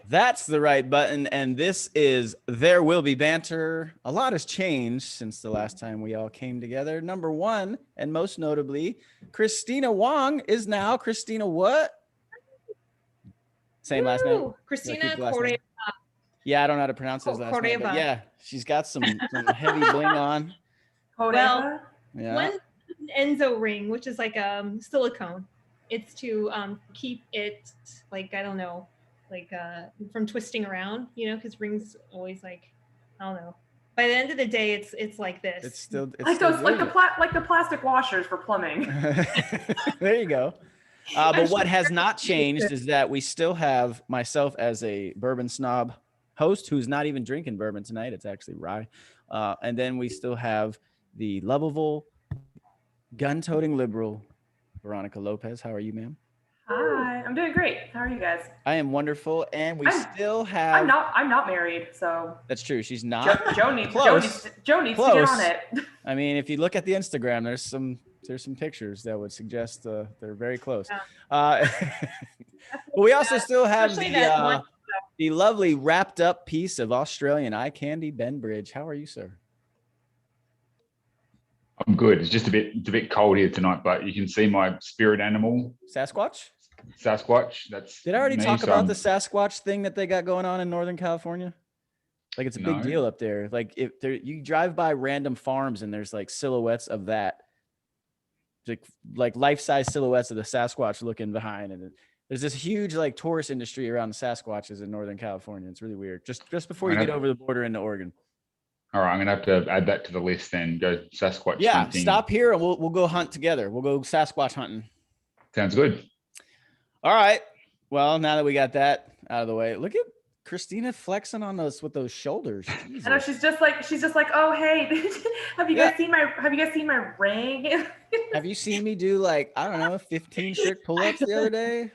That's the right button. And this is There Will Be Banter. A lot has changed since the last time we all came together. Number one, and most notably, Christina Wong is now Christina what? Same last name? Christina Correa. Yeah, I don't know how to pronounce his last name. But yeah, she's got some heavy bling on. Well, yeah. One Enzo ring, which is like silicone. It's to keep it like, I don't know, like from twisting around, you know, because rings always like, I don't know. By the end of the day, it's like this. It's still like still those like the plastic washers for plumbing. There you go. But what has not changed is that we still have myself as a bourbon snob host who's not even drinking bourbon tonight. It's actually rye. And then we still have the lovable, gun-toting liberal, Veronica Lopez. How are you, ma'am? Hi, I'm doing great. How are you guys? I am wonderful, and we still have. I'm not married, so. That's true. She's not. Joe needs to get on it. I mean, if you look at the Instagram, there's some pictures that would suggest they're very close. But we also still have the lovely wrapped up piece of Australian eye candy, Ben Bridge. How are you, sir? I'm good. It's just a bit cold here tonight, but you can see my spirit animal. Sasquatch. Did I already talk about the Sasquatch thing that they got going on in Northern California? Like it's a big deal up there. Like if you drive by random farms and there's like silhouettes of that, like life-size silhouettes of the Sasquatch looking behind, and there's this huge like tourist industry around the Sasquatches in Northern California. It's really weird. Just before you get over the border into Oregon. All right, I'm gonna have to add that to the list then. Go Sasquatch hunting. Stop here and we'll go hunt together. We'll go Sasquatch hunting. Sounds good. All right. Well, now that we got that out of the way, look at Christina flexing on those with those shoulders. Jesus. I know she's just like, oh hey, have you guys seen my ring? Have you seen me do like, I don't know, 15 strict pull-ups the other day?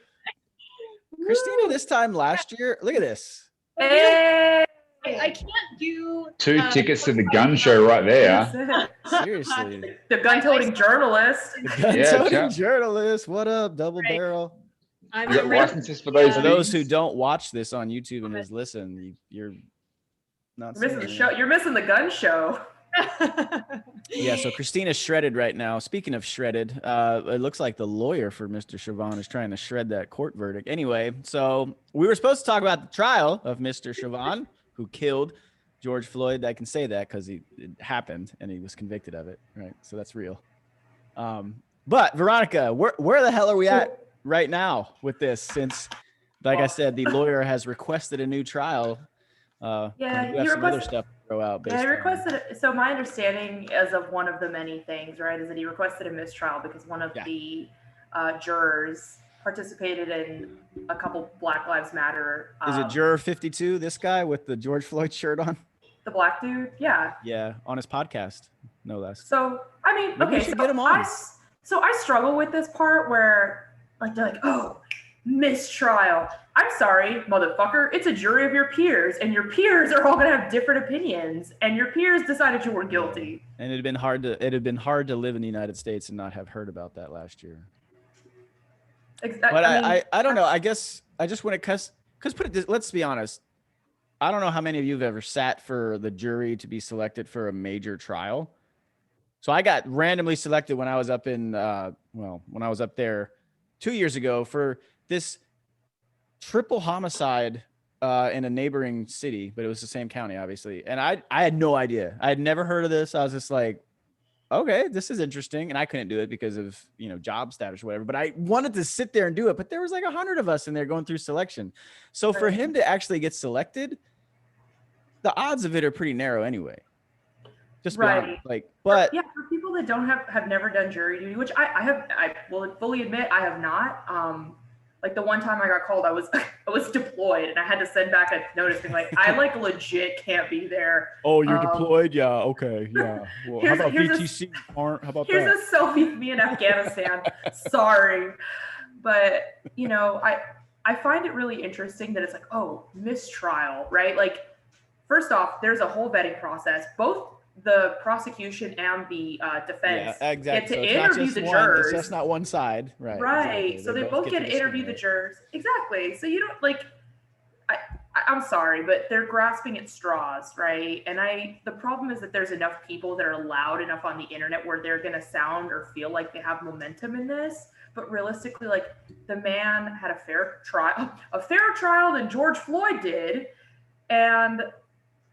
Christina, this time last year, look at this. Hey. I can't do 2 tickets to the gun show right there. Seriously. The gun-toting journalist. Journalist. What up, double barrel? You got licenses for those? For those who don't watch this on YouTube and just listen, you're not missing the show. You're missing the gun show. Yeah, so Christina's shredded right now. Speaking of shredded, it looks like the lawyer for Mr. Chauvin is trying to shred that court verdict. Anyway, so we were supposed to talk about the trial of Mr. Chauvin, who killed George Floyd. I can say that because it happened and he was convicted of it, right? So that's real. But Veronica, where the hell are we at right now with this? Since, like I said, the lawyer has requested a new trial. Yeah, you have some other stuff to throw out. Yeah, he requested. So my understanding, as of one of the many things, right, is that he requested a mistrial because one of the jurors participated in a couple Black Lives Matter. Is it juror 52? This guy with the George Floyd shirt on? The black dude, yeah. Yeah, on his podcast, no less. So I mean, maybe so get him on. I struggle with this part where, like, they're like, oh, mistrial. I'm sorry, motherfucker. It's a jury of your peers, and your peers are all gonna have different opinions, and your peers decided you were guilty. And it had been hard to live in the United States and not have heard about that last year. But I don't know. I guess I just want to because let's be honest. I don't know how many of you have ever sat for the jury to be selected for a major trial. So I got randomly selected when I was up in when I was up there 2 years ago for this triple homicide in a neighboring city, but it was the same county, obviously. And I had no idea. I had never heard of this. I was just like, okay, this is interesting. And I couldn't do it because of, job status or whatever, but I wanted to sit there and do it. But there was like 100 of us in there going through selection. So for him to actually get selected, the odds of it are pretty narrow anyway. Just right. But yeah, for people that have never done jury duty, which I will fully admit I have not. Like the one time I got called, I was deployed and I had to send back a notice being like, I legit can't be there. Oh, you're deployed? Yeah. Okay. Yeah. Well, how about VTC? How about here's a selfie of me in Afghanistan. Sorry. But, I find it really interesting that it's like, oh, mistrial, right? Like, first off, there's a whole vetting process. Both the prosecution and the defense get to interview the jurors. It's just not one side, right? Right. Exactly. So they both get to interview the jurors. Exactly. So you don't I'm sorry, but they're grasping at straws, right? And the problem is that there's enough people that are loud enough on the internet where they're going to sound or feel like they have momentum in this. But realistically, like, the man had a fair trial than George Floyd did. And,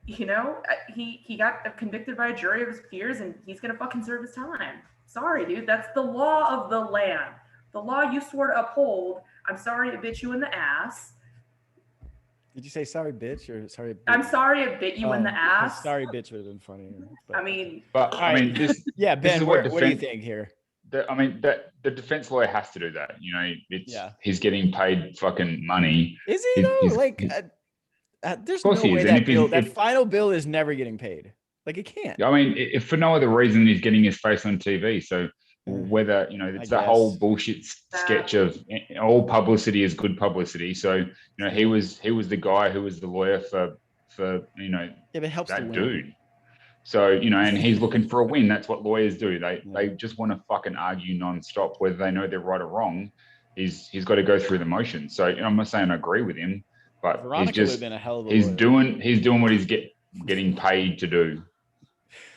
you know, he got convicted by a jury of his peers, and he's going to fucking serve his time. Sorry, dude. That's the law of the land. The law you swore to uphold. I'm sorry it bit you in the ass. Did you say sorry, bitch, or sorry? Bitch? I'm sorry it bit you in the ass. Sorry, bitch would have been funnier. But, I mean, this. Yeah, Ben. What do you think here? The defense lawyer has to do that. You know, he's getting paid fucking money. Is he though? There's no way that final bill is never getting paid. Like, it can't. I mean, if for no other reason he's getting his face on TV. So whether, you know, it's the whole bullshit sketch of all publicity is good publicity. So, you know, he was the guy who was the lawyer for you know, it helps that dude. So, you know, and he's looking for a win. That's what lawyers do. They just want to fucking argue nonstop, whether they know they're right or wrong. He's got to go through the motions. So, you know, I'm not saying I agree with him, but he's doing what he's getting paid to do.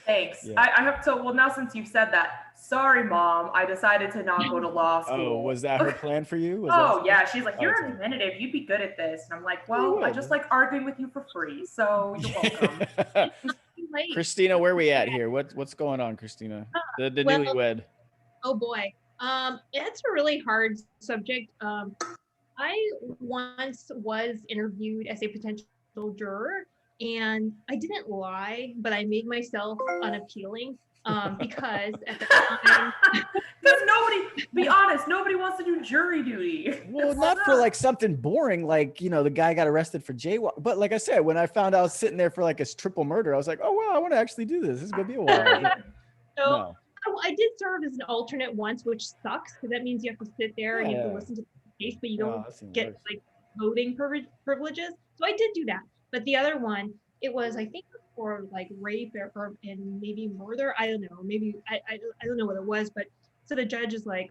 Thanks. Yeah. I have to. Well, now since you've said that, sorry, Mom, I decided to not go to law school. Oh, was that her plan for you? Yeah. She's like, you're argumentative. You'd be good at this. And I'm like, well, I just like arguing with you for free. So you're welcome. Christina, where are we at here? What's going on, Christina? The newlywed. Oh boy. It's a really hard subject. I once was interviewed as a potential juror, and I didn't lie, but I made myself unappealing because at the time, because be honest, nobody wants to do jury duty. Well, not for like something boring, like, you know, the guy got arrested for jaywalk. But like I said, when I found out I was sitting there for like a triple murder, I was like, oh wow, I want to actually do this. This is gonna be a while. So I did serve as an alternate once, which sucks because that means you have to sit there and you have to listen to the case, but you don't get like voting privileges. So I did do that. But the other one, it was, I think, for like rape or and maybe murder. I don't know. Maybe I don't know what it was. But so the judge is like,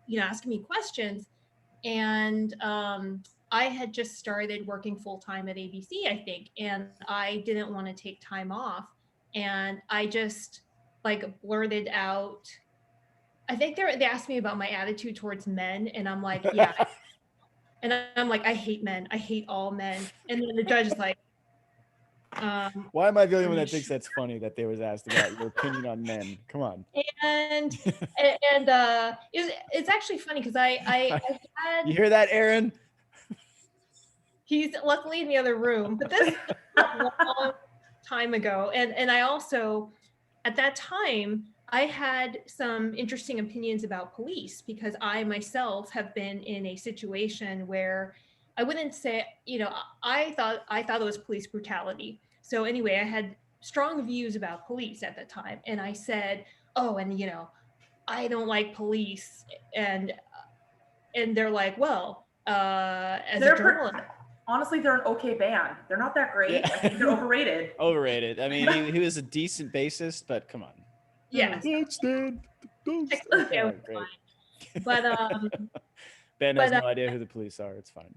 you know, asking me questions, and I had just started working full time at ABC, I think, and I didn't want to take time off, and I just like blurted out. I think they asked me about my attitude towards men, and I'm like, yeah. And I'm like, I hate men. I hate all men. And then the judge is like, why am I the only one that thinks that's funny that they was asked about your opinion on men? Come on. And it's actually funny because I had. You hear that, Aaron? He's luckily in the other room, but this a long time ago. And I also, at that time, I had some interesting opinions about police because I myself have been in a situation where I wouldn't say, you know, I thought it was police brutality. So anyway, I had strong views about police at the time. And I said, oh, and you know, I don't like police. And they're like, well, as a journalist. Honestly, they're an okay band. They're not that great. Yeah. I think they're overrated. Overrated. I mean, he was a decent bassist, but come on. Yeah. Great. But Ben has no idea who the police are. It's fine.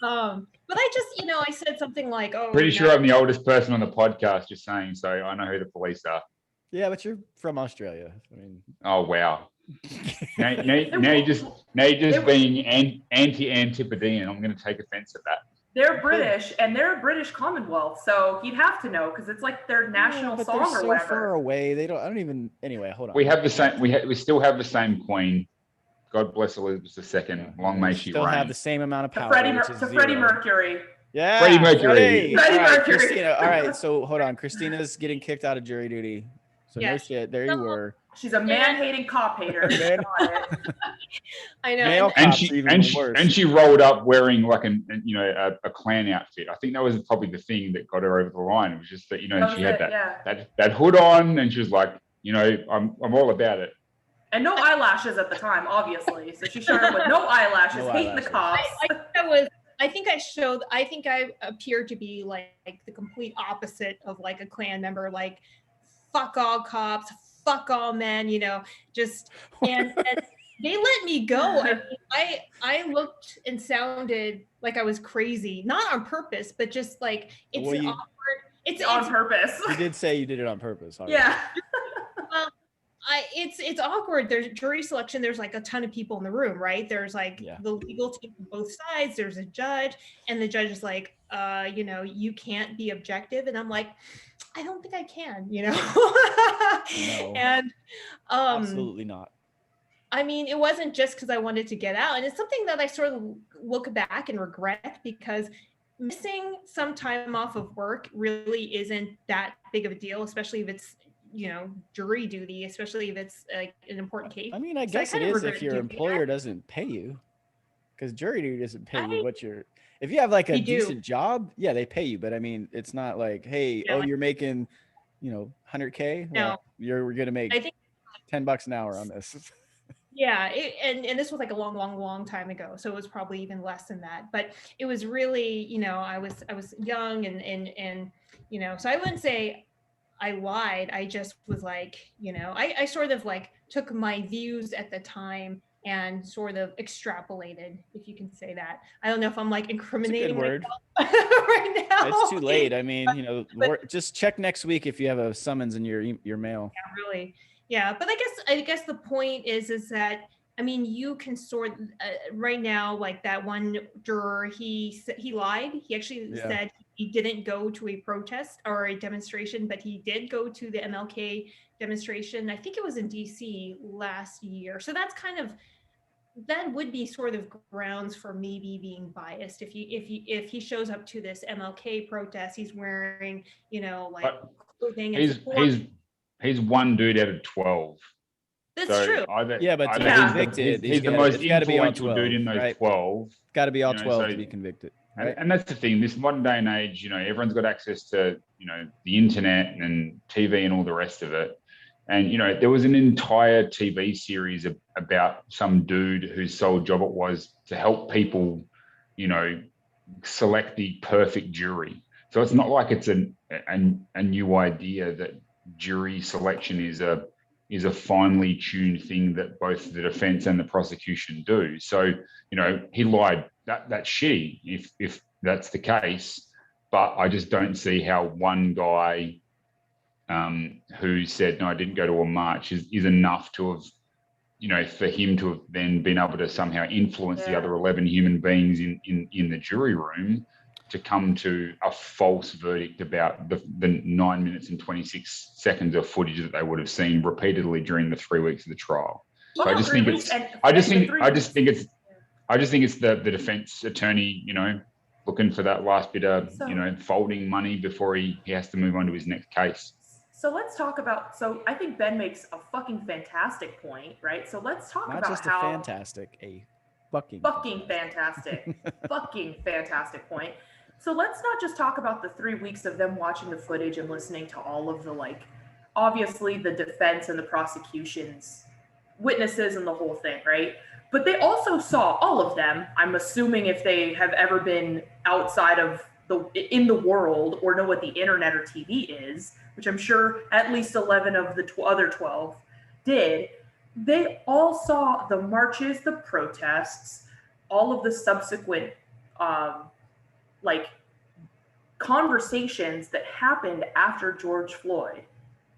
But I just, you know, I said something like, "Oh." Pretty sure I'm the oldest person on the podcast. Just saying, so I know who the police are. Yeah, but you're from Australia. I mean. Oh wow. now you're just being anti-Antipodean. I'm going to take offense at that. They're British, and they're a British Commonwealth, so you'd have to know because it's like their national song or whatever. So far away, they don't. I don't even. Anyway, hold on. We have the same. We still have the same Queen. God bless Elizabeth II. Long may she reign. Still have the same amount of power. Freddie Mercury. Yeah. Freddie Mercury. Freddie Mercury. Christina. All right. So hold on. Christina's getting kicked out of jury duty. So no shit. There you were. She's a man-hating cop hater. I know. And she rolled up wearing like a clan outfit. I think that was probably the thing that got her over the line. It was just that, you know, she had that hood on, and she was like, you know, I'm all about it. And no eyelashes at the time, obviously. So she showed up with no eyelashes, hating the cops. I think I appeared to be like the complete opposite of like a Klan member, like fuck all cops, fuck all men, you know, just and they let me go. I looked and sounded like I was crazy, not on purpose, but just like it's awkward. It's on purpose. You did say you did it on purpose. Already. Yeah. It's awkward. There's jury selection. There's like a ton of people in the room, right? There's like the legal team from both sides. There's a judge, and the judge is like, you can't be objective. And I'm like, I don't think I can, No, and absolutely not. I mean, it wasn't just because I wanted to get out, and it's something that I sort of look back and regret, because missing some time off of work really isn't that big of a deal, especially if it's jury duty, especially if it's like an important case. I mean, I guess it is if your employer doesn't pay you, because jury duty doesn't pay you if you have like a decent job, they pay you. But I mean, it's not like, hey, you're making, 100K. No, we're gonna make $10 an hour on this. Yeah, and this was like a long time ago, so it was probably even less than that. But it was really, I was young and so I wouldn't say I lied. I just was like, I sort of like took my views at the time and sort of extrapolated, if you can say that. I don't know if I'm like incriminating word right now. It's too late. I mean, just check next week if you have a summons in your mail. Yeah, really. Yeah, but I guess the point is that, I mean, you can sort right now, like that one juror, he lied. He actually said he didn't go to a protest or a demonstration, but he did go to the MLK demonstration. I think it was in DC last year. So that's that would be sort of grounds for maybe being biased. If he shows up to this MLK protest, he's wearing, clothing. He's one dude out of 12. That's true. He's the most influential dude in those 12. Got to be all 12 to be convicted. Right? And that's the thing. This modern day and age, everyone's got access to, the internet and TV and all the rest of it. And, there was an entire TV series about some dude whose sole job it was to help people, select the perfect jury. So it's not like it's a new idea that jury selection is a finely tuned thing that both the defense and the prosecution do. So, he lied. That's shitty if that's the case. But I just don't see how one guy who said, no, I didn't go to a march is enough to have, for him to have then been able to somehow influence the other 11 human beings in the jury room to come to a false verdict about the 9 minutes and 26 seconds of footage that they would have seen repeatedly during the 3 weeks of the trial. So I just think it's the defense attorney, looking for that last bit of, folding money before he has to move on to his next case. So let's talk about, I think Ben makes a fucking fantastic point, right? So let's talk about a fucking fantastic point. So let's not just talk about the 3 weeks of them watching the footage and listening to all of the, obviously the defense and the prosecution's witnesses and the whole thing, right? But they also saw all of them, I'm assuming, if they have ever been outside of in the world or know what the internet or TV is, which I'm sure at least 11 of the other 12 did. They all saw the marches, the protests, all of the subsequent conversations that happened after George Floyd,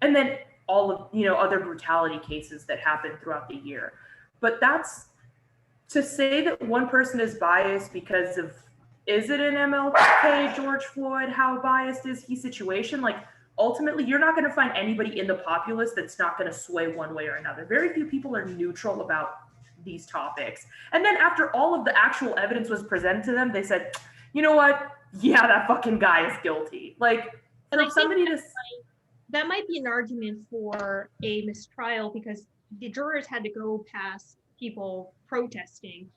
and then all of other brutality cases that happened throughout the year. But that's to say that one person is biased because of, is it an MLK, George Floyd, how biased is he situation? Ultimately, you're not going to find anybody in the populace that's not going to sway one way or another. Very few people are neutral about these topics. And then after all of the actual evidence was presented to them, they said, you know what? Yeah, that fucking guy is guilty. That might be an argument for a mistrial, because the jurors had to go past people protesting,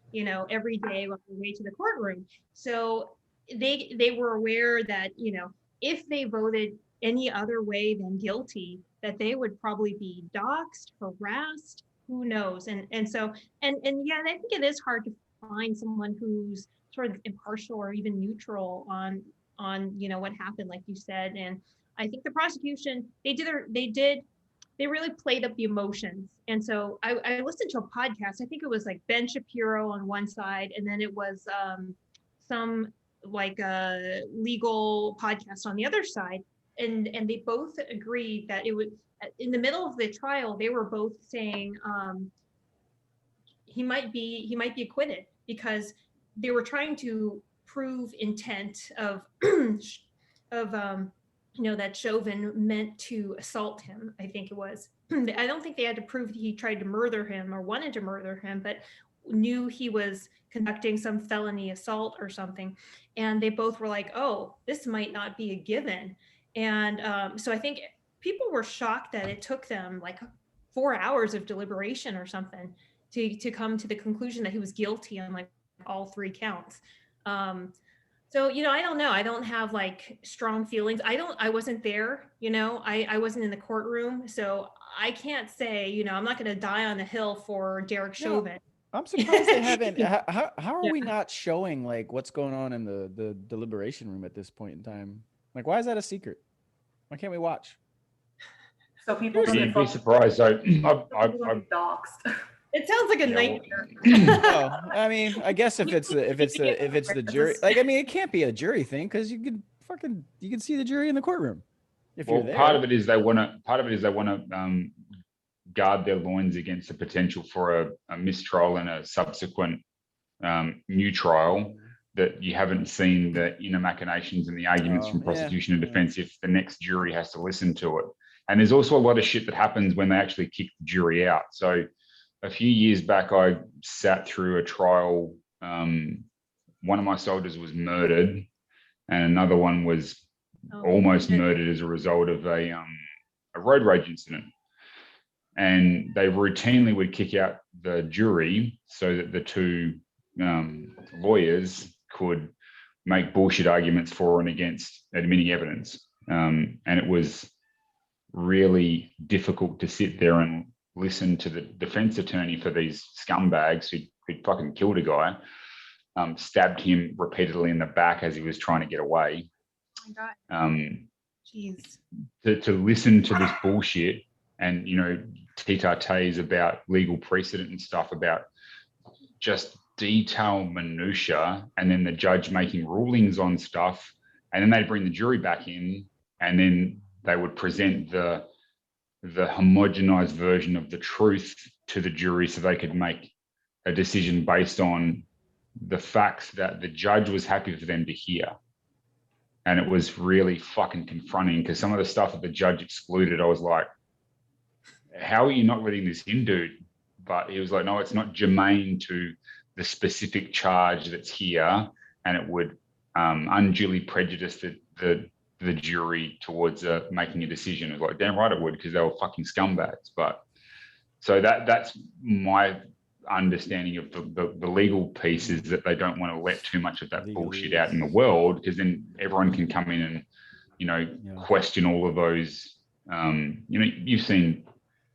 every day on the way to the courtroom. So they were aware that, if they voted any other way than guilty, that they would probably be doxxed, harassed, who knows? And I think it is hard to find someone who's sort of impartial or even neutral on what happened, like you said. And I think the prosecution, they did they really played up the emotions. And so I listened to a podcast. I think it was like Ben Shapiro on one side, and then it was some like a legal podcast on the other side. And they both agreed that it was in the middle of the trial. They were both saying he might be acquitted, because they were trying to prove intent of that Chauvin meant to assault him. I think it was. I don't think they had to prove that he tried to murder him or wanted to murder him, but knew he was conducting some felony assault or something. And they both were like, oh, this might not be a given. And so I think people were shocked that it took them like 4 hours of deliberation or something to come to the conclusion that he was guilty on like all 3 counts. So, I don't know. I don't have like strong feelings. I wasn't there, I wasn't in the courtroom. So I can't say, I'm not going to die on the hill for Derek Chauvin. I'm surprised they haven't. How are we not showing like what's going on in the deliberation room at this point in time? Like, why is that a secret? Why can't we watch? So people You'd be surprised. So I've doxxed. It sounds like a nightmare. Well, I mean, I guess if it's the jury, like, I mean, it can't be a jury thing, because you can see the jury in the courtroom. If you're there. Part of it is they want to guard their loins against the potential for a mistrial and a subsequent new trial, that you haven't seen the inner machinations and the arguments from prosecution and defense if the next jury has to listen to it. And there's also a lot of shit that happens when they actually kick the jury out. So a few years back, I sat through a trial. One of my soldiers was murdered, and another one was almost murdered as a result of a road rage incident. And they routinely would kick out the jury so that the 2 lawyers could make bullshit arguments for and against admitting evidence. And it was really difficult to sit there and listen to the defense attorney for these scumbags who'd fucking killed a guy, stabbed him repeatedly in the back as he was trying to get away. Oh my God. Jeez. To listen to this bullshit and, tete-a-tetes about legal precedent and stuff, about just detailed minutia, and then the judge making rulings on stuff, and then they'd bring the jury back in, and then they would present the homogenized version of the truth to the jury so they could make a decision based on the facts that the judge was happy for them to hear. And it was really fucking confronting, because some of the stuff that the judge excluded, I was like, how are you not letting this in, dude? But he was like, no, it's not germane to the specific charge that's here, and it would unduly prejudice the jury towards making a decision. It was like, damn right it would, because they were fucking scumbags. But so that's my understanding of the legal piece, is that they don't want to let too much of that bullshit out in the world, because then everyone can come in and question all of those. You've seen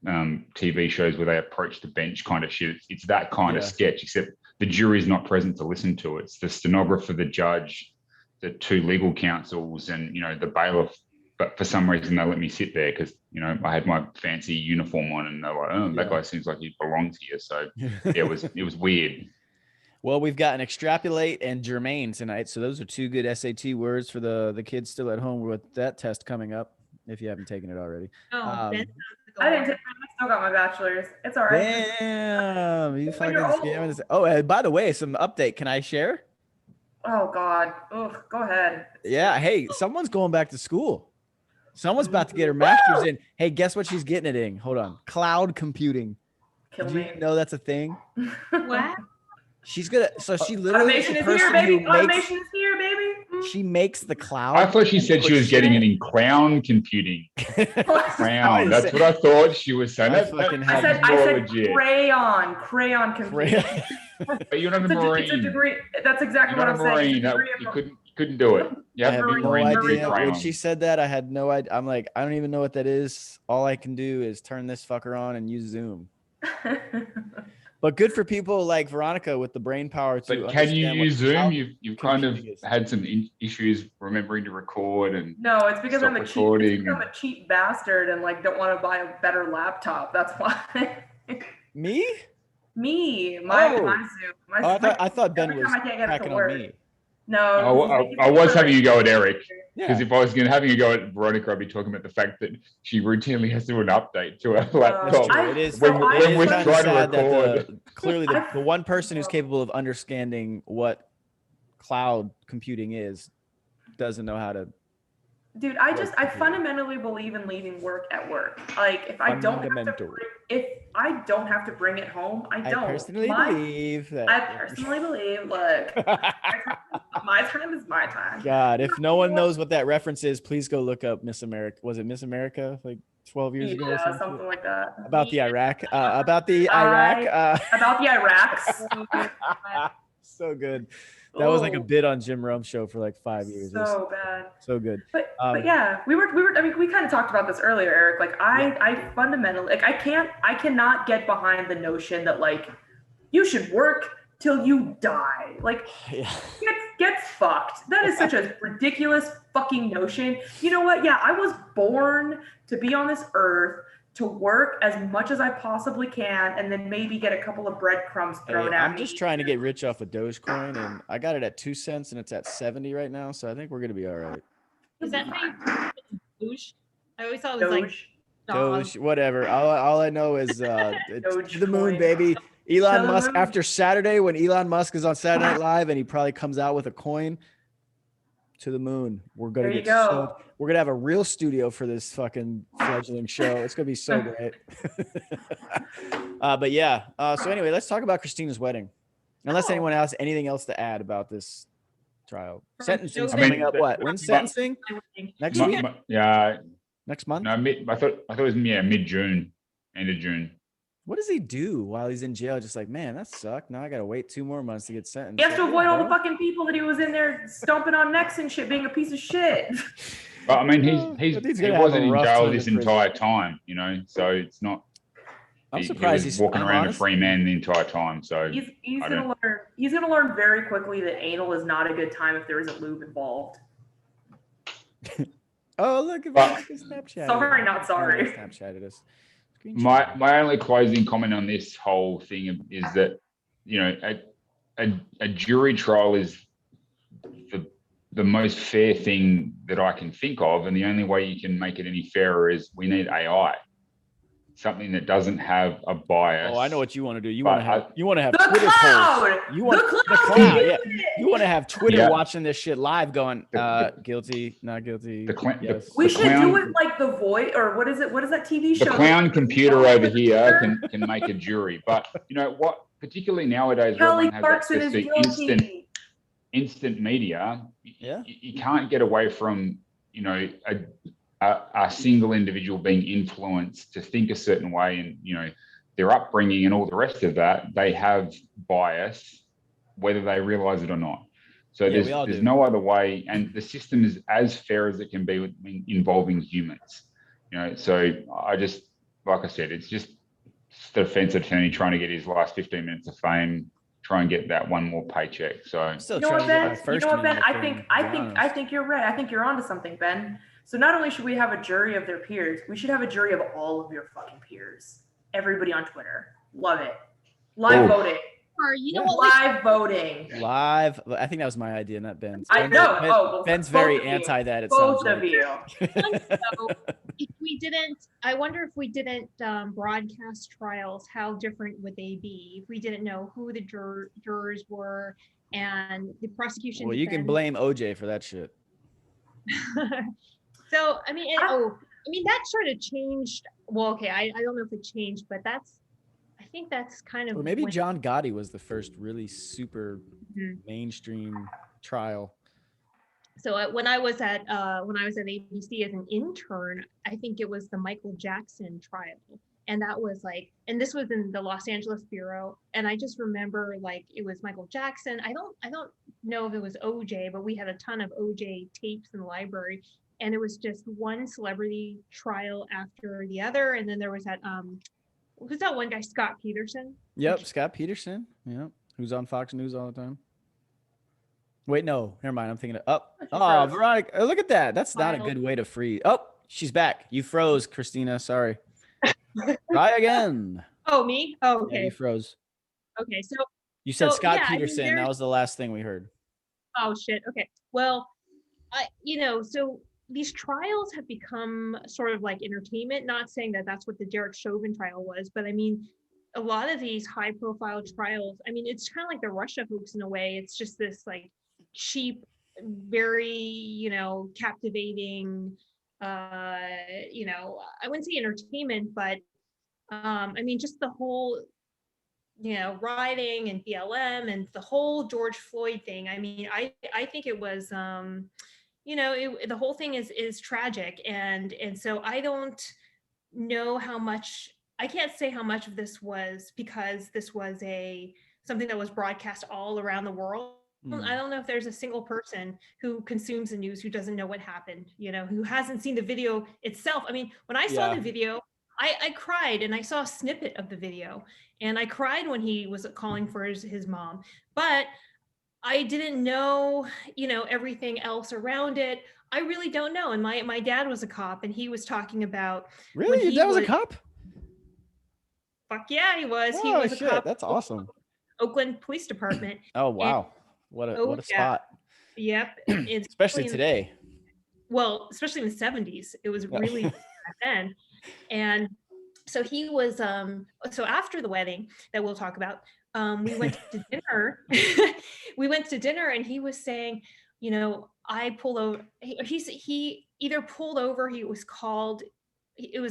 TV shows where they approach the bench kind of shit. It's that kind of sketch, except the jury's not present to listen to it. It's the stenographer, the judge, the 2 legal counsels, and the bailiff. But for some reason they let me sit there because I had my fancy uniform on, and they're like, oh, that guy seems like he belongs here. So it was weird. Well, we've got an extrapolate and germane tonight, so those are 2 good SAT words for the kids still at home with that test coming up, if you haven't taken it already. I didn't take it. I still got my bachelor's. It's all right. Damn, you fucking scamming this. Oh, by the way, some update. Can I share? Oh God. Ugh, go ahead. Yeah. Hey, someone's going back to school. Someone's about to get her master's in. Hey, guess what she's getting it in? Hold on. Cloud computing. Did you know that's a thing? What? She's gonna. So she literally. Automation is here, baby. Automation is here, baby. She makes the cloud. I thought she said she was getting it in clown computing. Clown. That's what I thought she was saying. I said crayon computing. But you're not a Marine. It's a degree. That's exactly what I'm saying. You couldn't do it. I have no idea. When she said that, I had no idea. I'm like, I don't even know what that is. All I can do is turn this fucker on and use Zoom. But good for people like Veronica with the brain power to. But can you use Zoom? You've kind of is. had some issues remembering to record and. No, it's because I'm a cheap bastard and like don't want to buy a better laptop. That's why. Me? My Zoom. I thought Ben was packing on me. No, I was having a go at Eric. Because if I was having a go at Veronica, I'd be talking about the fact that she routinely has to do an update to her laptop. It is when we're trying to record. Clearly, the one person who's capable of understanding what cloud computing is doesn't know how to. Dude, I fundamentally believe in leaving work at work. Like if I don't have to bring it home, I don't. I personally believe. Look, my time is my time. God, if no one knows what that reference is, please go look up Miss America. Was it Miss America like 12 years ago? Yeah, something like that. About the Iraq. About the Iraq. About the Iraqs. So good. That was like a bit on Jim Rome's show for like 5 years. So bad. So good. But yeah, we were. I mean, we kind of talked about this earlier, Eric. Like I fundamentally, like I cannot get behind the notion that like you should work till you die. Like gets fucked. That is such a ridiculous fucking notion. You know what? Yeah, I was born to be on this earth, to work as much as I possibly can, and then maybe get a couple of breadcrumbs thrown at me. I'm just trying to get rich off of Dogecoin, and I got it at 2 cents, and it's at 70 right now. So I think we're gonna be all right. Is that how you Doge? I always thought it was like Doge, whatever. All I know is it's to the moon, baby. Elon Musk, after Saturday, when Elon Musk is on Saturday Night Live and he probably comes out with a coin, to the moon. We're gonna we're gonna have a real studio for this fucking fledgling show. It's gonna be so great. But yeah. So anyway, let's talk about Christina's wedding. Unless anyone has anything else to add about this trial. Sentencing's coming up. What? When's sentencing? Next week? Yeah. Next month? No, I thought it was mid-June, end of June. What does he do while he's in jail? Just like, man, that sucked. Now I gotta wait 2 more months to get sentenced. He has to avoid all the fucking people that he was in there stomping on necks and shit, being a piece of shit. But I mean, he wasn't in jail this entire time, you know. So it's not. I'm surprised he's walking around a free man the entire time. So he's gonna learn. He's gonna learn very quickly that anal is not a good time if there isn't lube involved. Oh, look at Snapchat. Sorry, not sorry. Snapchatted us. My only closing comment on this whole thing is that, you know, a jury trial is the most fair thing that I can think of, and the only way you can make it any fairer is we need AI, something that doesn't have a bias. Oh, I know what you want to do. You want to have the Twitter cloud. polls. You want the cloud. Yeah. You want to have Twitter watching this shit live, going guilty, not guilty. We should do it like The Voice, or what is it? What is that TV show? The clown computer over here can make a jury, but you know what? Particularly nowadays, everyone has access to instant media. Yeah, you can't get away from, you know, a single individual being influenced to think a certain way, and you know, their upbringing and all the rest of that, they have bias, whether they realize it or not. So there's no other way, and the system is as fair as it can be involving humans. You know, so I just, like I said, it's just the defense attorney trying to get his last 15 minutes of fame, try and get that one more paycheck. So you know what, Ben? I think you're right. I think you're onto something, Ben. So not only should we have a jury of their peers, we should have a jury of all of your fucking peers. Everybody on Twitter. Love it. Live voting. Or you know what? Live voting. Live. I think that was my idea, not Ben's. I know. Ben's very anti that. It both sounds of you. So if we didn't, I wonder if we didn't broadcast trials, how different would they be if we didn't know who the jurors were and the prosecution? Well, you can blame OJ for that shit. So I mean, that sort of changed. Well, okay, I don't know if it changed, but I think that's kind of. Or maybe John Gotti was the first really super mainstream trial. So when I was at ABC as an intern, I think it was the Michael Jackson trial, and that was like, and this was in the Los Angeles bureau, and I just remember like it was Michael Jackson. I don't know if it was OJ, but we had a ton of OJ tapes in the library. And it was just one celebrity trial after the other. And then there was that, who's that one guy, Scott Peterson? Yep, Scott Peterson. Yep, who's on Fox News all the time. Wait, no, never mind. I'm thinking of Veronica. Look at that. That's not a good way to freeze. Oh, she's back. You froze, Christina. Sorry. Try again. Oh, me? Oh, okay. Yeah, you froze. Okay, so you said Scott Peterson. That was the last thing we heard. Oh shit. Okay. Well, so these trials have become sort of like entertainment. Not saying that that's what the Derek Chauvin trial was, but I mean, a lot of these high-profile trials. I mean, it's kind of like the Russia hoax in a way. It's just this like cheap, very captivating. I wouldn't say entertainment, but I mean, just the whole rioting and BLM and the whole George Floyd thing. I mean, I think it was, the whole thing is tragic. And so I don't know how much, I can't say how much of this was because this was something that was broadcast all around the world. I don't know if there's a single person who consumes the news who doesn't know what happened, who hasn't seen the video itself. I mean, when I saw the video, I cried, and I saw a snippet of the video, and I cried when he was calling for his mom, but I didn't know, everything else around it. I really don't know. And my dad was a cop, and he was talking about really your dad was a cop. Fuck yeah, he was. Oh, he was a shit, cop. That's awesome. Oakland Police Department. Oh wow, what a spot. Yep. Especially today. Well, especially in the 70s, it was really back then. And so he was so after the wedding that we'll talk about, we went to dinner. We went to dinner, and he was saying, I pulled over. He either pulled over, it was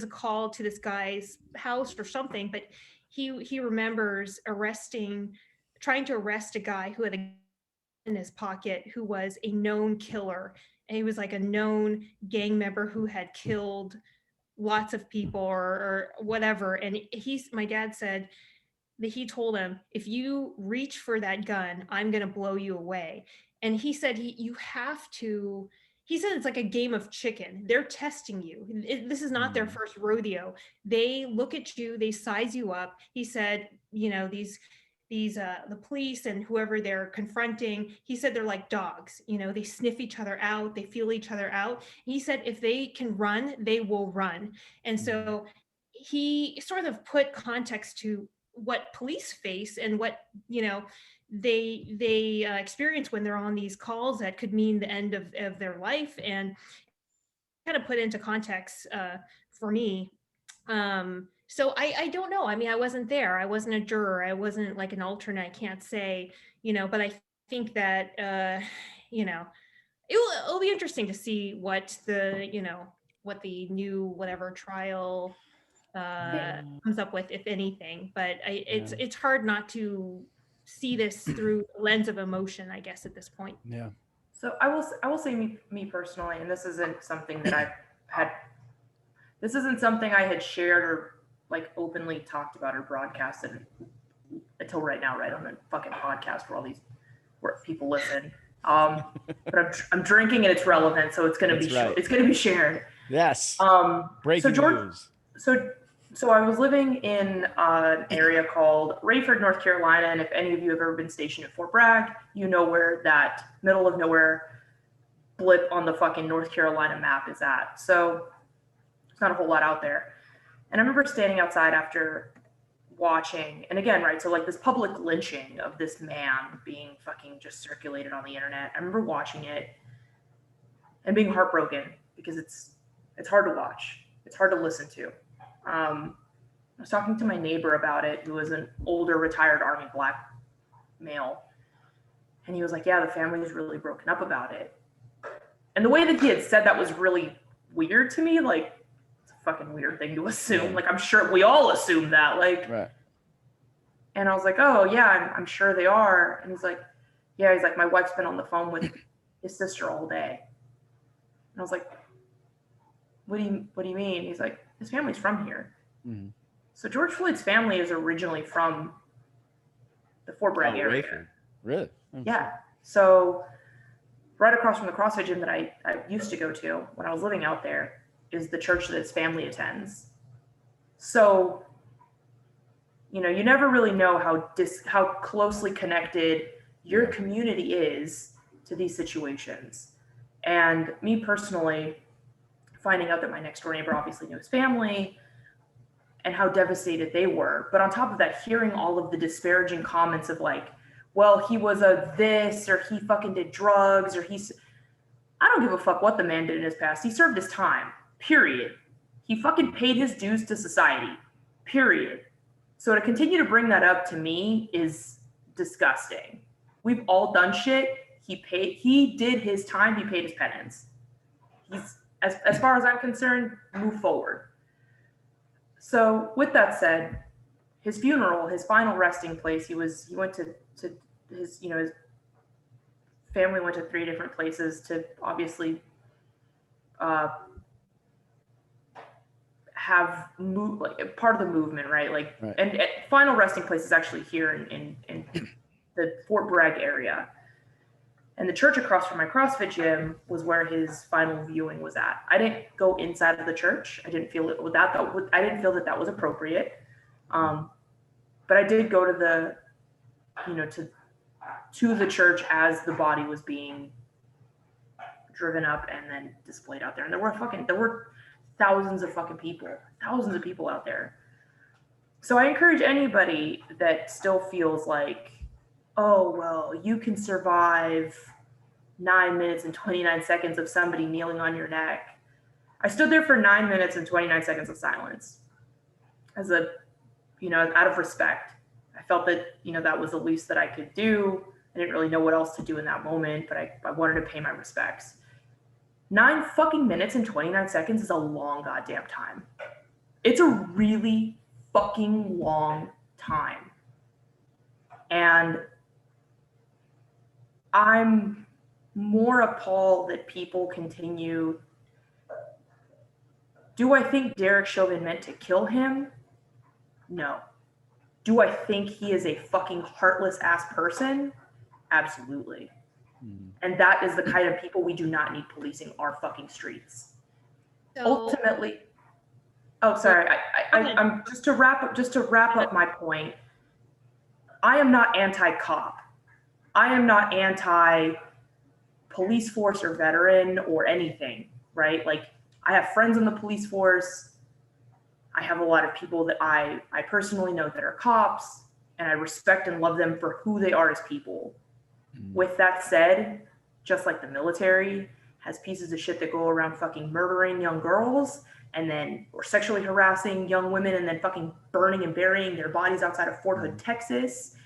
a call to this guy's house or something, but he remembers trying to arrest a guy who had a gun in his pocket, who was a known killer. And he was like a known gang member who had killed lots of people or whatever. And my dad said that he told him, if you reach for that gun, I'm going to blow you away. And he said, you have to, he said, it's like a game of chicken. They're testing you. This is not their first rodeo. They look at you, they size you up. He said, the police and whoever they're confronting, he said they're like dogs. They sniff each other out, they feel each other out. He said if they can run, they will run. And so he sort of put context to what police face and what they experience when they're on these calls that could mean the end of their life, and kind of put into context for me. So I don't know. I mean, I wasn't there. I wasn't a juror. I wasn't like an alternate. I can't say, but I think that, it'll be interesting to see what the new whatever trial comes up with, if anything. But it's hard not to see this through the lens of emotion, I guess, at this point. Yeah. So I will say me personally, and this isn't something that this isn't something I had shared or like openly talked about or broadcasted until right now, right on the fucking podcast where people listen. But I'm drinking and it's relevant, so it's gonna it's gonna be shared. Yes. Breaking news. So I was living in an area called Rayford, North Carolina, and if any of you have ever been stationed at Fort Bragg, you know where that middle of nowhere blip on the fucking North Carolina map is at. So there's not a whole lot out there. And I remember standing outside after watching, and again, right, so like this public lynching of this man being fucking just circulated on the internet. I remember watching it and being heartbroken because it's hard to watch. It's hard to listen to. I was talking to my neighbor about it, who was an older retired Army black male. And he was like, yeah, the family is really broken up about it. And the way that he had said that was really weird to me. Like, it's a fucking weird thing to assume. Like, I'm sure we all assume that. Like, right. And I was like, oh yeah, I'm sure they are. And he's like, yeah, he's like, my wife's been on the phone with his sister all day. And I was like, what do you mean? He's like, his family's from here. Mm-hmm. So George Floyd's family is originally from the Fort Bragg area. Rayford. Really? Yeah. So right across from the CrossFit gym that I used to go to when I was living out there is the church that his family attends. So You know, you never really know how closely connected your community is to these situations. And me personally, finding out that my next door neighbor obviously knew his family and how devastated they were. But on top of that, hearing all of the disparaging comments of like, well, he was a this, or he fucking did drugs, or I don't give a fuck what the man did in his past. He served his time, period. He fucking paid his dues to society, period. So to continue to bring that up to me is disgusting. We've all done shit. He did his time, he paid his penance. He's, as far as I'm concerned, move forward. So with that said, his funeral, his final resting place, he went to his, you know, his family went to 3 different places to obviously have like part of the movement, right? Like, right. And final resting place is actually here in the Fort Bragg area. And the church across from my CrossFit gym was where his final viewing was at. I didn't go inside of the church. I didn't feel I didn't feel that was appropriate. But I did go to the, you know, to the church as the body was being driven up and then displayed out there. And there were thousands of people out there. So I encourage anybody that still feels like, oh, well, you can survive 9 minutes and 29 seconds of somebody kneeling on your neck. I stood there for 9 minutes and 29 seconds of silence as a, you know, out of respect. I felt that, you know, that was the least that I could do. I didn't really know what else to do in that moment, but I wanted to pay my respects. 9 fucking minutes and 29 seconds is a long goddamn time. It's a really fucking long time. And I'm more appalled that people continue. Do I think Derek Chauvin meant to kill him? No. Do I think he is a fucking heartless ass person? Absolutely. And that is the kind of people we do not need policing our fucking streets. So, ultimately, sorry. I'm just to wrap up my point. I am not anti-cop. I am not anti-police force or veteran or anything, right? Like, I have friends in the police force. I have a lot of people that I personally know that are cops, and I respect and love them for who they are as people. With that said, just like the military has pieces of shit that go around fucking murdering young girls or sexually harassing young women and then fucking burning and burying their bodies outside of Fort Hood, Texas.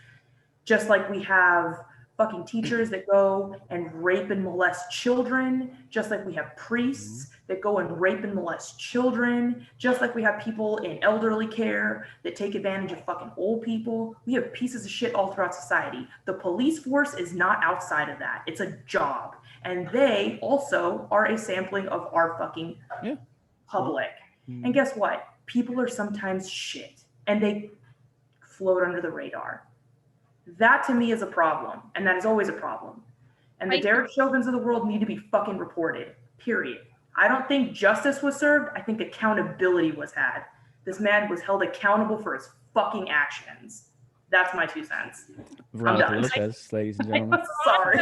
Just like we have fucking teachers that go and rape and molest children, just like we have priests that go and rape and molest children, just like we have people in elderly care that take advantage of fucking old people. We have pieces of shit all throughout society. The police force is not outside of that. It's a job. And they also are a sampling of our fucking public. And guess what? People are sometimes shit and they float under the radar. That to me is a problem, and that is always a problem. And the Derek Chauvins of the world need to be fucking reported, period. I don't think justice was served. I think accountability was had. This man was held accountable for his fucking actions. That's my 2 cents. Veronica Lopez, ladies and gentlemen. Sorry.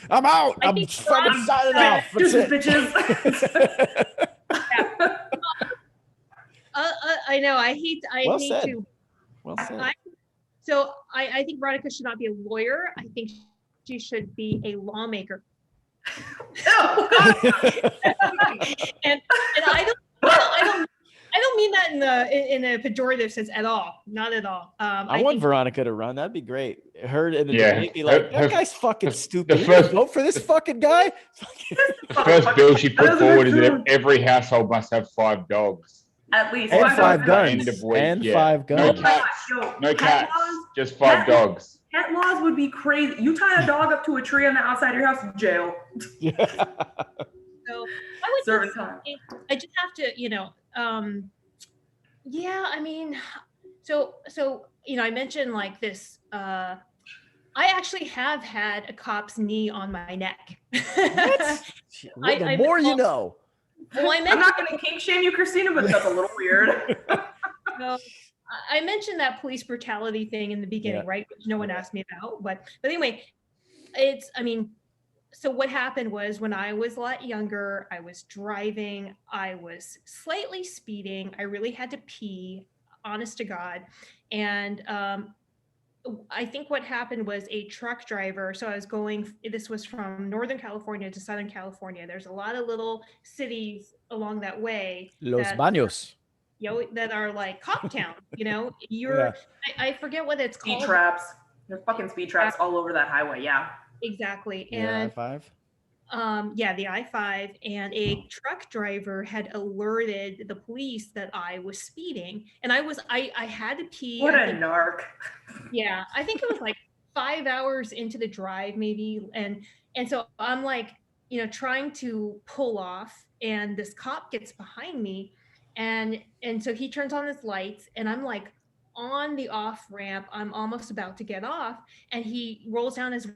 I'm out. I'm fucking signing off. Bitches. I know. I hate to. Well said. So I think Veronica should not be a lawyer. I think she should be a lawmaker. and I don't mean that in a pejorative sense at all. Not at all. I want Veronica to run. That'd be great. Her in the debate be like, that guy's fucking stupid. You vote for this fucking guy? The first bill she put forward is that every household must have 5 dogs. At least. And 5 guns. And 5 guns. No cats. Just 5 dogs. Pet laws would be crazy. You tie a dog up to a tree on the outside of your house, jail. So I would serving time. I just have to, you know, I mean, so you know, I mentioned like this. I actually have had a cop's knee on my neck. The more you know. Well, I'm not going to kink shame you, Christina, but that's a little weird. No, I mentioned that police brutality thing in the beginning, right? Which no one asked me about, but anyway, so what happened was when I was a lot younger, I was driving, I was slightly speeding, I really had to pee, honest to God. And I think what happened was a truck driver. So this was from Northern California to Southern California. There's a lot of little cities along that way. Los Baños. That are like cop town, I forget what it's called. Speed traps. There's fucking speed traps all over that highway. Yeah. Exactly. Yeah, and I-5. The I-5, and a truck driver had alerted the police that I was speeding, and I had to pee. What a narc. Yeah, I think it was like 5 hours into the drive, maybe, and so I'm like, trying to pull off, and this cop gets behind me, and so he turns on his lights, and I'm like on the off ramp. I'm almost about to get off, and he rolls down his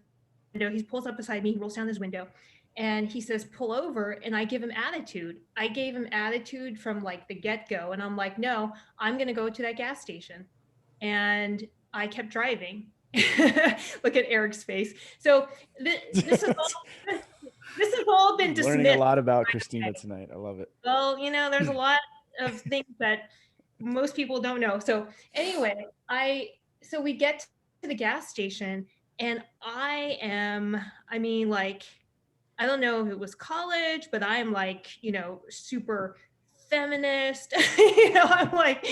window. He pulls up beside me. He rolls down his window. And he says, pull over. And I give him attitude. I gave him attitude from like the get-go. And I'm like, no, I'm going to go to that gas station. And I kept driving. Look at Eric's face. So this has all been dismissed. Learning a lot about Christina tonight. I love it. Well, there's a lot of things that most people don't know. So anyway, so we get to the gas station, and I don't know if it was college, but I'm like, super feminist, I'm like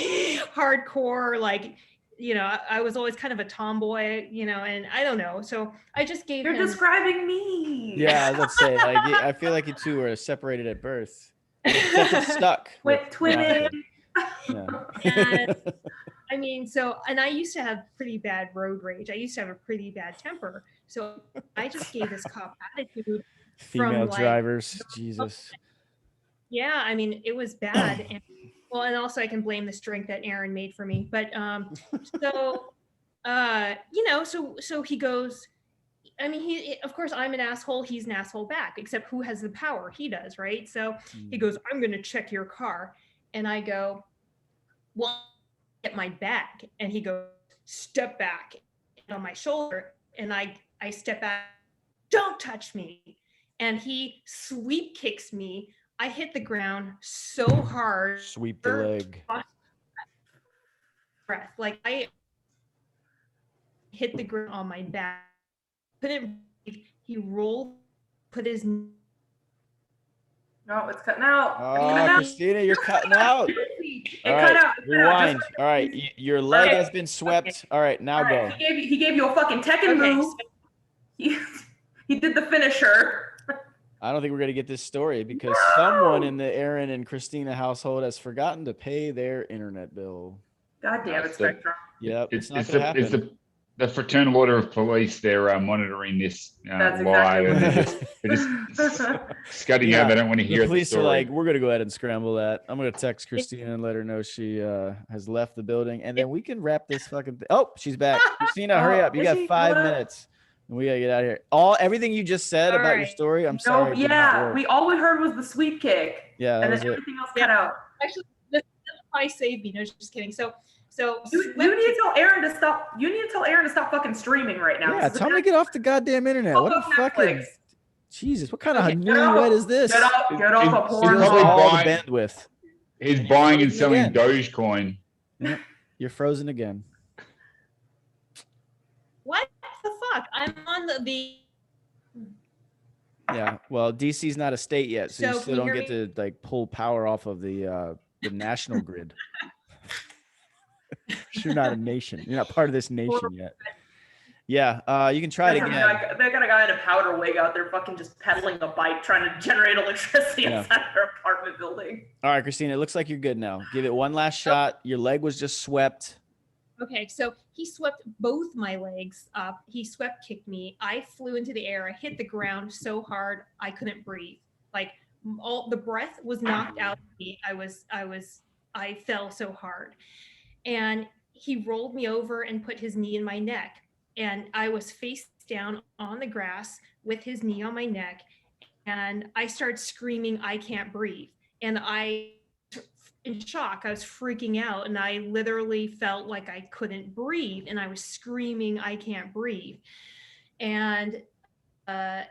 hardcore, like, I was always kind of a tomboy, and I don't know. So I just gave You're describing me. Yeah, let's say, like, I feel like you two were separated at birth. Except it's stuck. With twinning. Yeah. And and I used to have pretty bad road rage. I used to have a pretty bad temper. So I just gave this cop attitude. Female drivers, Jesus. Yeah, it was bad. And also I can blame this drink that Aaron made for me. But so he goes, he, of course, I'm an asshole. He's an asshole back, except who has the power? He does, right? So he goes, I'm going to check your car. And I go, well, get my bag. And he goes, step back on my shoulder. And I step back, don't touch me. And he sweep kicks me. I hit the ground so hard. Sweep the leg. Breath. Like I hit the ground on my back. Couldn't breathe. He rolled, put his. No, it's cutting out. Oh, Christina, you're cutting out. All right, cut out. Rewind. All right, your leg has been swept. All right, now go. He gave you a fucking Tekken move. He did the finisher. I don't think we're going to get this story because someone in the Aaron and Christina household has forgotten to pay their internet bill. God damn it, Spectrum. Yep, it's not going to happen. It's the Fraternal Order of Police. They're monitoring this live. Exactly. They're just scudding out. They don't want to hear the police the story. are like, we're going to go ahead and scramble that. I'm going to text Christina and let her know she has left the building. And then we can wrap this fucking thing. Oh, she's back. Christina, hurry up. You got 5 minutes. We gotta get out of here. Everything you just said about your story, I'm sorry. Yeah, all we heard was the sweep kick. Yeah, and then everything else cut out. Actually, this probably saved me. No, just kidding. So you need to tell Aaron to stop. You need to tell Aaron to stop fucking streaming right now. Yeah, tell him to get off the goddamn internet. What the fucking Jesus? What kind of new wet is this? Get off a porn. All the bandwidth. He's buying and selling Dogecoin. Yeah, you're frozen again. What the fuck? I'm on the. Yeah, well, DC's not a state yet, so you still don't get to like pull power off of the national grid. You're not a nation. You're not part of this nation yet. Yeah, you can try it again. They got a guy in a powder wig out there fucking just pedaling a bike trying to generate electricity inside their apartment building. All right, Christina, it looks like you're good now. Give it one last shot. Your leg was just swept. Okay, so he swept both my legs up. He swept kicked me. I flew into the air. I hit the ground so hard I couldn't breathe. Like all the breath was knocked out of me. I fell so hard. And he rolled me over and put his knee in my neck. And I was face down on the grass with his knee on my neck. And I started screaming, I can't breathe. And I in shock. I was freaking out, and I literally felt like I couldn't breathe, and I was screaming, I can't breathe. And the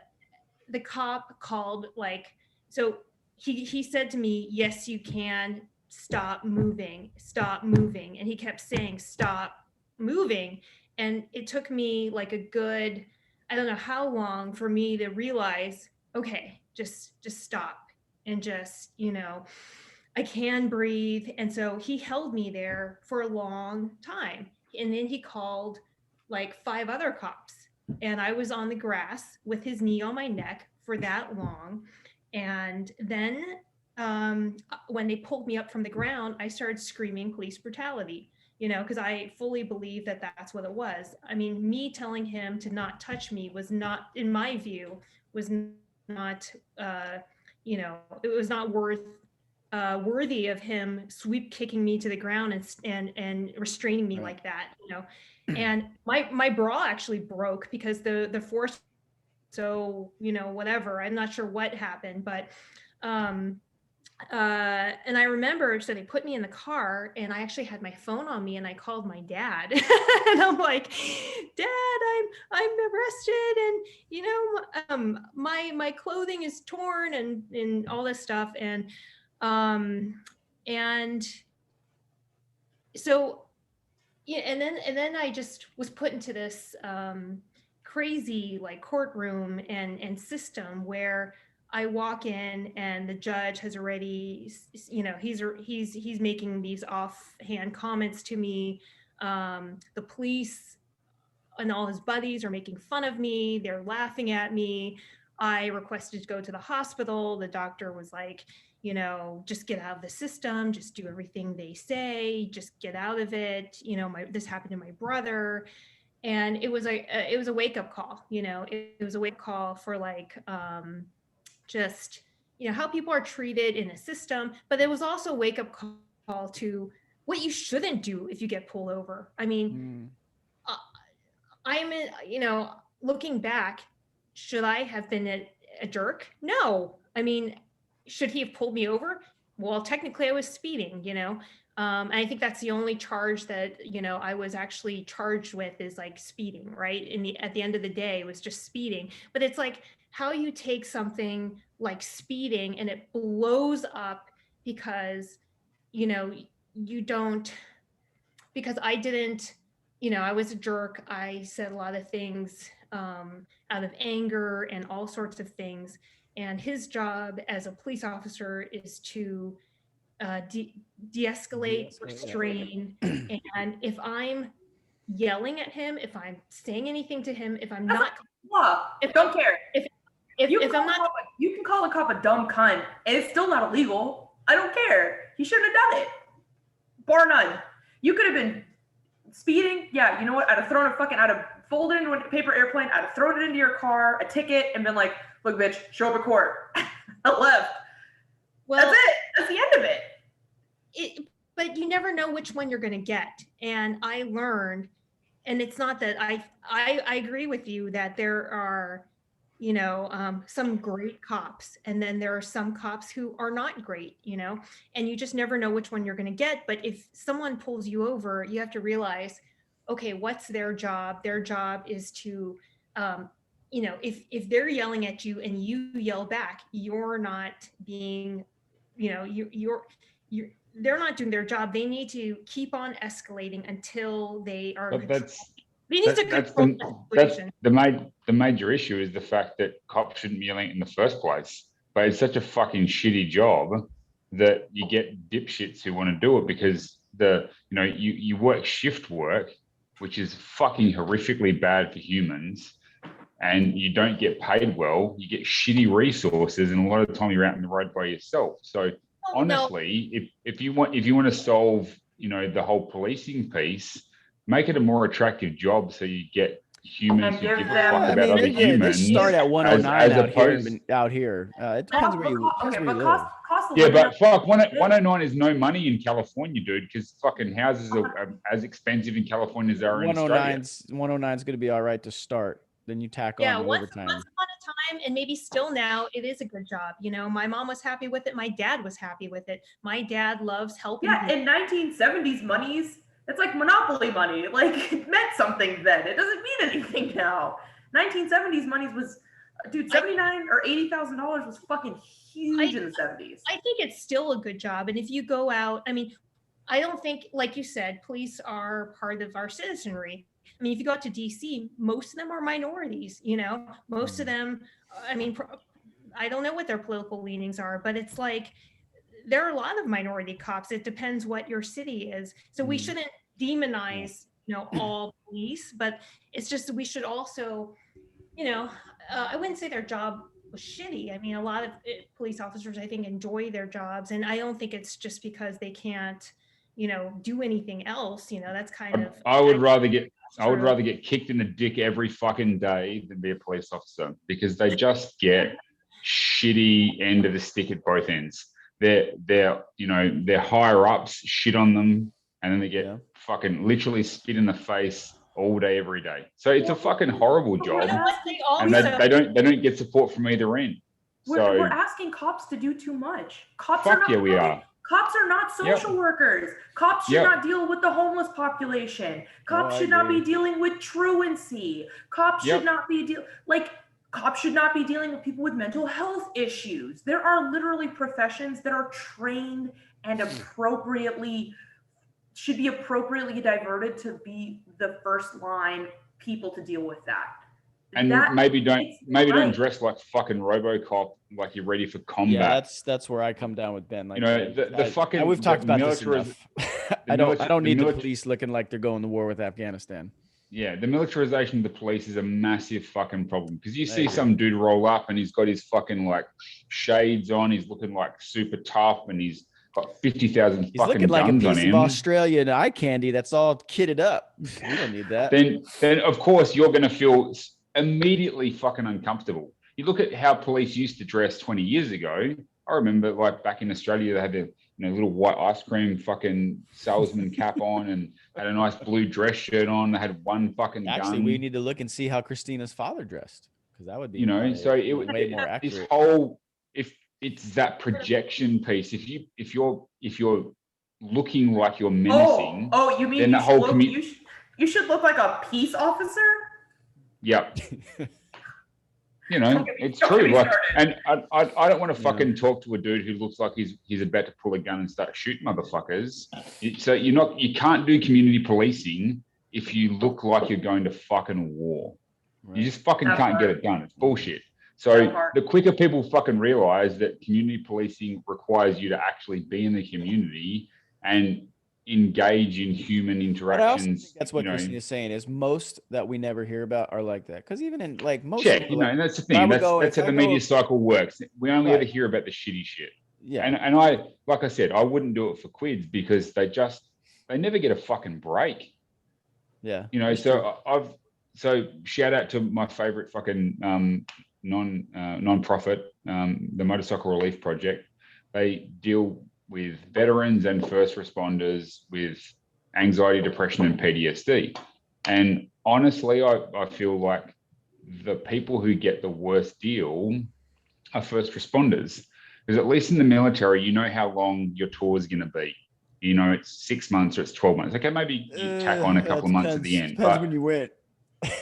cop called, like, so he said to me, yes, you can, stop moving, stop moving. And he kept saying, stop moving. And it took me like a good, I don't know how long for me to realize, okay, just stop, and just, I can breathe. And so he held me there for a long time. And then he called like 5 other cops, and I was on the grass with his knee on my neck for that long. And then when they pulled me up from the ground, I started screaming police brutality, because I fully believe that that's what it was. I mean, me telling him to not touch me was not, in my view, was not, it was not worthy of him sweep kicking me to the ground and restraining me like that, And my bra actually broke because the force. So, whatever, I'm not sure what happened, but and I remember, so they put me in the car, and I actually had my phone on me, and I called my dad and I'm like, Dad, I'm arrested, and my clothing is torn, and all this stuff. And so, yeah, and then I just was put into this crazy like courtroom and system where I walk in, and the judge has already, he's making these offhand comments to me. The police and all his buddies are making fun of me. They're laughing at me. I requested to go to the hospital. The doctor was like, just get out of the system, just do everything they say, just get out of it. This happened to my brother. And it was a wake-up call. It was a wake-up call for like, just, how people are treated in a system. But it was also a wake-up call to what you shouldn't do if you get pulled over. I mean, I'm, looking back, should I have been a jerk? No. I mean, should he have pulled me over? Well, technically I was speeding, and I think that's the only charge that, I was actually charged with, is like speeding, right? At the end of the day, it was just speeding. But it's like how you take something like speeding and it blows up because, you don't, because I didn't, I was a jerk. I said a lot of things out of anger and all sorts of things. And his job as a police officer is to de-escalate, restrain. And if I'm yelling at him, if I'm saying anything to him, if I'm not, don't care. If I'm not, you can call a cop a dumb cunt, and it's still not illegal. I don't care. He shouldn't have done it, bar none. You could have been speeding. Yeah, you know what? I'd have folded into a paper airplane. I'd have thrown it into your car, a ticket, and been like, look, bitch, show up at court. I left. Well, that's it. That's the end of it. But you never know which one you're going to get. And I learned, and it's not that I agree with you that there are, some great cops, and then there are some cops who are not great, and you just never know which one you're going to get. But if someone pulls you over, you have to realize, okay, what's their job? Their job is to, if they're yelling at you and you yell back, you're not being, they're not doing their job. They need to keep on escalating until they are. The major issue is the fact that cops shouldn't be yelling in the first place. But it's such a fucking shitty job that you get dipshits who want to do it because you work shift work, which is fucking horrifically bad for humans, and you don't get paid well. You get shitty resources, and a lot of the time you're out on the road by yourself. So honestly, if you want to solve the whole policing piece, make it a more attractive job so you get humans who give a fuck about other humans. They start at 109 out here. It depends where you live. Yeah, but fuck, 109 is no money in California, dude, because fucking houses are as expensive in California as they are in Australia. 109 is going to be all right to start. Then you tack on the overtime. Once upon a time, and maybe still now, it is a good job. You know, my mom was happy with it. My dad was happy with it. My dad loves helping. Yeah, in 1970s monies, it's like Monopoly money. Like, it meant something then. It doesn't mean anything now. 1970s monies was, dude, $79,000 or $80,000 was fucking huge in the 70s. I think it's still a good job. And if you go out, I mean, I don't think, like you said, police are part of our citizenry. I mean, if you go out to DC, most of them are minorities, you know, most of them, I mean, I don't know what their political leanings are, but it's like, there are a lot of minority cops. It depends what your city is. So we shouldn't demonize, you know, all police, but it's just, we should also, you know, I wouldn't say their job was shitty. I mean, a lot of police officers, I think, enjoy their jobs. And I don't think it's just because they can't, you know, do anything else. You know, that's kind of, I would rather get kicked in the dick every fucking day than be a police officer, because they just get shitty end of the stick at both ends. They're you know, their higher ups shit on them, and then they get fucking literally spit in the face all day, every day. So it's a fucking horrible job, and they don't get support from either end. We're asking cops to do too much. Cops are not social workers. Cops should not deal with the homeless population. Cops should not be dealing with truancy. Cops should not be cops should not be dealing with people with mental health issues. There are literally professions that are trained and should be appropriately diverted to be the first line people to deal with that. And maybe don't dress like fucking RoboCop, like you're ready for combat. Yeah, that's where I come down with Ben. Like, you know, we've talked about this enough. I don't need the police looking like they're going to war with Afghanistan. Yeah, the militarization of the police is a massive fucking problem, because you see some dude roll up and he's got his fucking like shades on, he's looking like super tough, and he's got 50,000 fucking guns on him. He's looking like a piece of Australian eye candy that's all kitted up. We don't need that. Then of course you're going to feel immediately fucking uncomfortable. You look at how police used to dress 20 years ago. I remember, like, back in Australia, they had the little white ice cream fucking salesman cap on, and had a nice blue dress shirt on. They had one fucking gun. Actually, we need to look and see how Christina's father dressed, because that would be, so it would way more accurate. This whole, if it's that projection piece, if you're looking like you're menacing, you mean then the whole community, you should look like a peace officer? Yep. You know, it's true. Like, and I don't want to fucking talk to a dude who looks like he's about to pull a gun and start shooting motherfuckers. So you can't do community policing if you look like you're going to fucking war. Right. You just fucking can't get it done. It's bullshit. So the quicker people fucking realize that community policing requires you to actually be in the community and engage in human interactions. That's what Christina's saying, is most that we never hear about are like that. Because even in like most, and that's the thing. That's how the media cycle works. We only ever hear about the shitty shit. Yeah. And I, like I said, I wouldn't do it for quids, because they never get a fucking break. Yeah. You know, so shout out to my favorite fucking non-profit, the Motorcycle Relief Project. They deal with veterans and first responders with anxiety, depression, and PTSD. And honestly, I feel like the people who get the worst deal are first responders, because at least in the military, you know how long your tour is going to be. You know, it's 6 months or it's 12 months. Okay, maybe you tack on a couple of months at the end. Depends when you went.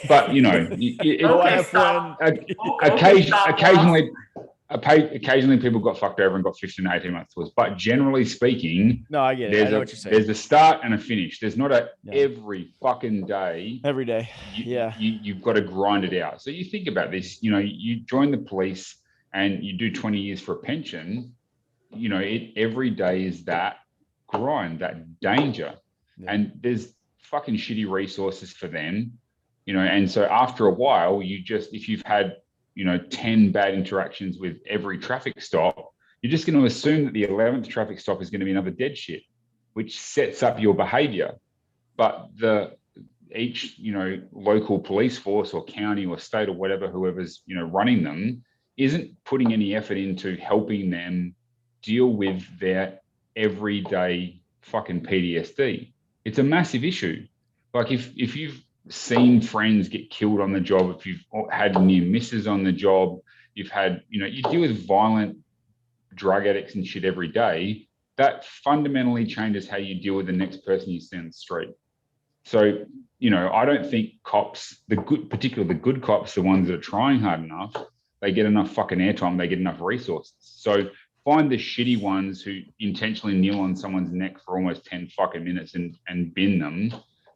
But you know, occasionally people got fucked over and got 15 to 18 months tours. But generally speaking, no, I get it. I know what you're saying. There's a start and a finish. There's not every fucking day. Every day. You've got to grind it out. So you think about this, you know, you join the police and you do 20 years for a pension, you know, every day is that grind, that danger. Yeah. And there's fucking shitty resources for them, you know, and so after a while, if you've had, you know, 10 bad interactions with every traffic stop, you're just going to assume that the 11th traffic stop is going to be another dead shit, which sets up your behavior. But each, you know, local police force or county or state or whatever, whoever's, you know, running them, isn't putting any effort into helping them deal with their everyday fucking PTSD. It's a massive issue. Like if you've seen friends get killed on the job, if you've had near misses on the job, you've had, you know, you deal with violent drug addicts and shit every day. That fundamentally changes how you deal with the next person you see on the street. So, you know, I don't think cops, particularly the good cops, the ones that are trying hard enough, they get enough fucking airtime, they get enough resources. So find the shitty ones who intentionally kneel on someone's neck for almost 10 fucking minutes and bin them,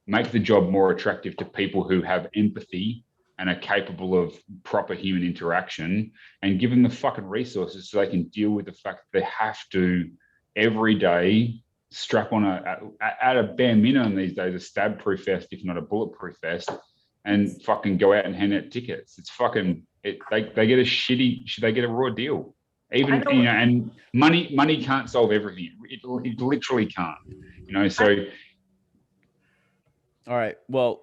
make the job more attractive to people who have empathy and are capable of proper human interaction, and give them the fucking resources so they can deal with the fact that they have to every day strap on at a bare minimum these days, a stab-proof vest, if not a bulletproof vest, and fucking go out and hand out tickets. It's fucking, they get a raw deal. Even, you know, and money can't solve everything. It literally can't, you know, so. All right, well,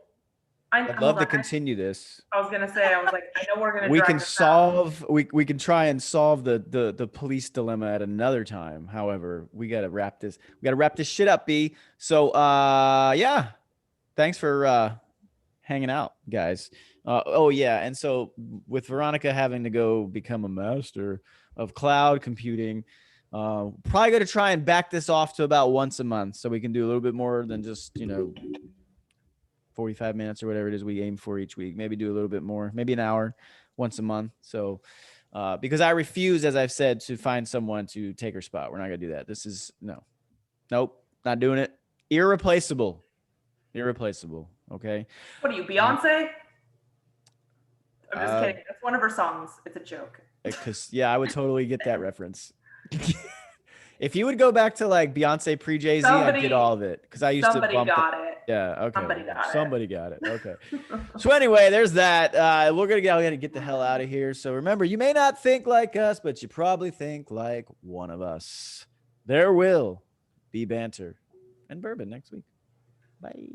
I'd love to continue this. I was gonna say, I was like, I know we're gonna. We can solve. We can try and solve the police dilemma at another time. However, we gotta wrap this. We gotta wrap this shit up, B. So, yeah, thanks for hanging out, guys. Oh yeah, and so with Veronica having to go become a master of cloud computing, probably gonna try and back this off to about once a month, so we can do a little bit more than just, you know, 45 minutes or whatever it is we aim for each week. Maybe do a little bit more, maybe an hour once a month. So, because I refuse, as I've said, to find someone to take her spot. We're not gonna do that. This is nope, not doing it. Irreplaceable. Okay. What are you, Beyonce? I'm just kidding. That's one of her songs. It's a joke. Because yeah, I would totally get that reference. If you would go back to like Beyonce pre-Jay-Z, I'd get all of it. Because I used to bump got it. Yeah, okay. Somebody got it. Okay. So anyway, there's that. We're gonna get the hell out of here. So remember, you may not think like us, but you probably think like one of us. There will be banter and bourbon next week. Bye.